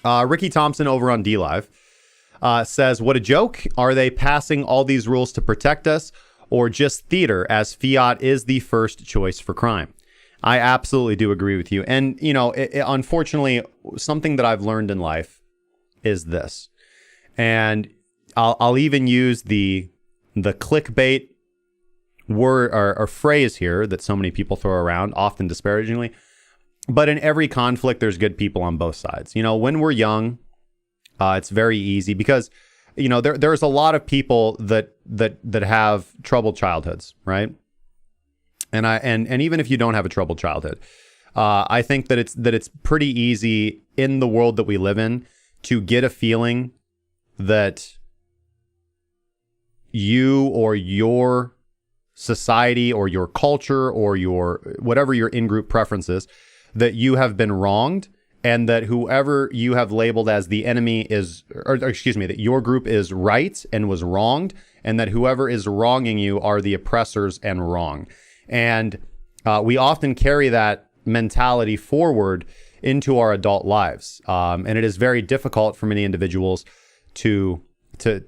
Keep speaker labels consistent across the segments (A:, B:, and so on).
A: Ricky Thompson over on DLive says, what a joke. Are they passing all these rules to protect us or just theater, as fiat is the first choice for crime? I absolutely do agree with you. And, you know, unfortunately, something that I've learned in life is this. And I'll even use the clickbait word or phrase here that so many people throw around, often disparagingly. But in every conflict, there's good people on both sides. You know, when we're young, it's very easy because, you know, there's a lot of people that have troubled childhoods, right? And even if you don't have a troubled childhood, I think that it's pretty easy in the world that we live in to get a feeling that you or your society or your culture or your whatever your in-group preference is, that you have been wronged, and that whoever you have labeled as the enemy is, or excuse me, that your group is right and was wronged, and that whoever is wronging you are the oppressors and wrong. And we often carry that mentality forward into our adult lives, and it is very difficult for many individuals to kind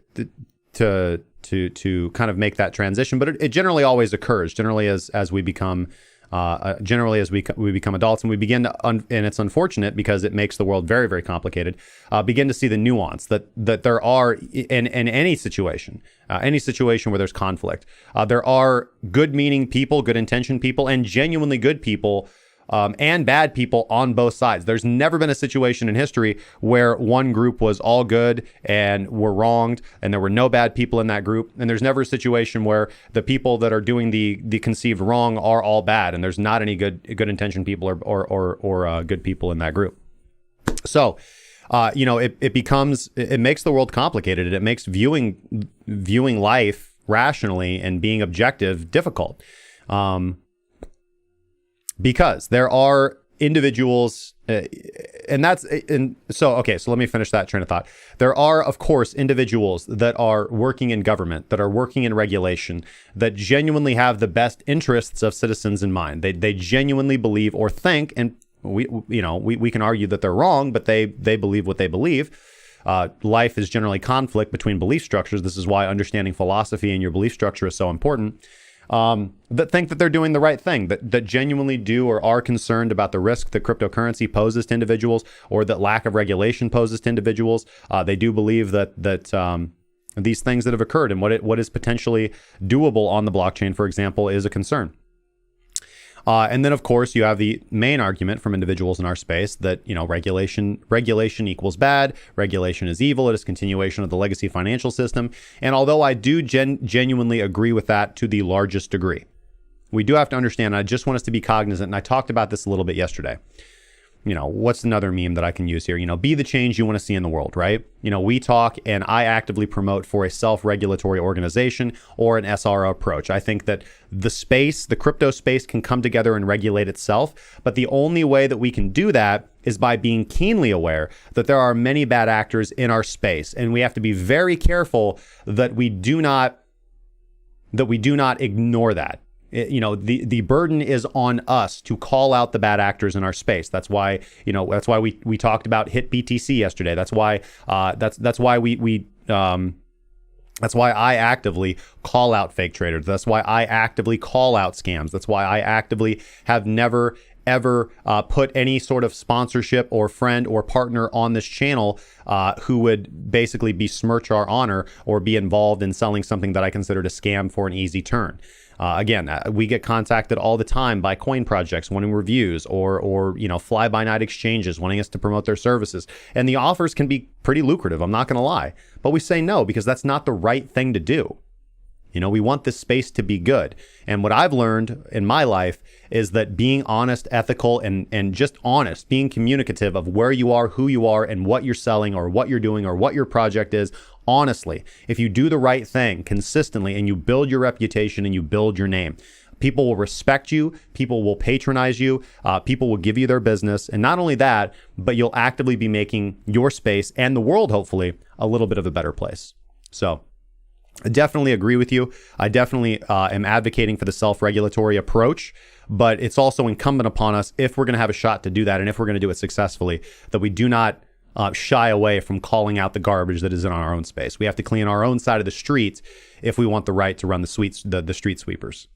A: of make that transition. But it generally always occurs. Generally, as we become we become adults, and we begin to, and it's unfortunate because it makes the world very, very complicated, begin to see the nuance that there are in any situation where there's conflict. There are good meaning people, good intentioned people, and genuinely good people and bad people on both sides. There's never been a situation in history where one group was all good and were wronged and there were no bad people in that group. And there's never a situation where the people that are doing the conceived wrong are all bad and there's not any good intentioned people or good people in that group. So, you know, it makes the world complicated, and it makes viewing life rationally and being objective difficult. Because there are individuals, so let me finish that train of thought. There are, of course, individuals that are working in government, that are working in regulation, that genuinely have the best interests of citizens in mind. They genuinely believe or think, and we can argue that they're wrong, but they believe what they believe. Life is generally conflict between belief structures. This is why understanding philosophy and your belief structure is so important. That think that they're doing the right thing, that genuinely do or are concerned about the risk that cryptocurrency poses to individuals, or that lack of regulation poses to individuals. They do believe that these things that have occurred and what is potentially doable on the blockchain, for example, is a concern. And then, of course, you have the main argument from individuals in our space that, you know, regulation equals bad. Regulation is evil. It is continuation of the legacy financial system. And although I do genuinely agree with that to the largest degree, we do have to understand, I just want us to be cognizant, and I talked about this a little bit yesterday. You know, what's another meme that I can use here? You know, be the change you want to see in the world, right? You know, we talk and I actively promote for a self-regulatory organization or an SRO approach. I think that the crypto space can come together and regulate itself. But the only way that we can do that is by being keenly aware that there are many bad actors in our space. And we have to be very careful that we do not ignore that. You know, the burden is on us to call out the bad actors in our space. That's why we talked about Hit BTC yesterday. That's why that's why I actively call out fake traders. That's why I actively call out scams. That's why I actively have never ever put any sort of sponsorship or friend or partner on this channel who would basically besmirch our honor or be involved in selling something that I considered a scam for an easy turn. Again, we get contacted all the time by coin projects wanting reviews or you know, fly-by-night exchanges wanting us to promote their services. And the offers can be pretty lucrative, I'm not going to lie. But we say no because that's not the right thing to do. You know, we want this space to be good. And what I've learned in my life is that being honest, ethical, and just honest, being communicative of where you are, who you are, and what you're selling or what you're doing or what your project is, honestly, if you do the right thing consistently and you build your reputation and you build your name, people will respect you, people will patronize you, people will give you their business. And not only that, but you'll actively be making your space and the world, hopefully, a little bit of a better place. So I definitely agree with you. I definitely am advocating for the self-regulatory approach, but it's also incumbent upon us, if we're going to have a shot to do that and if we're going to do it successfully, that we do not shy away from calling out the garbage that is in our own space. We have to clean our own side of the street if we want the right to run the street sweepers.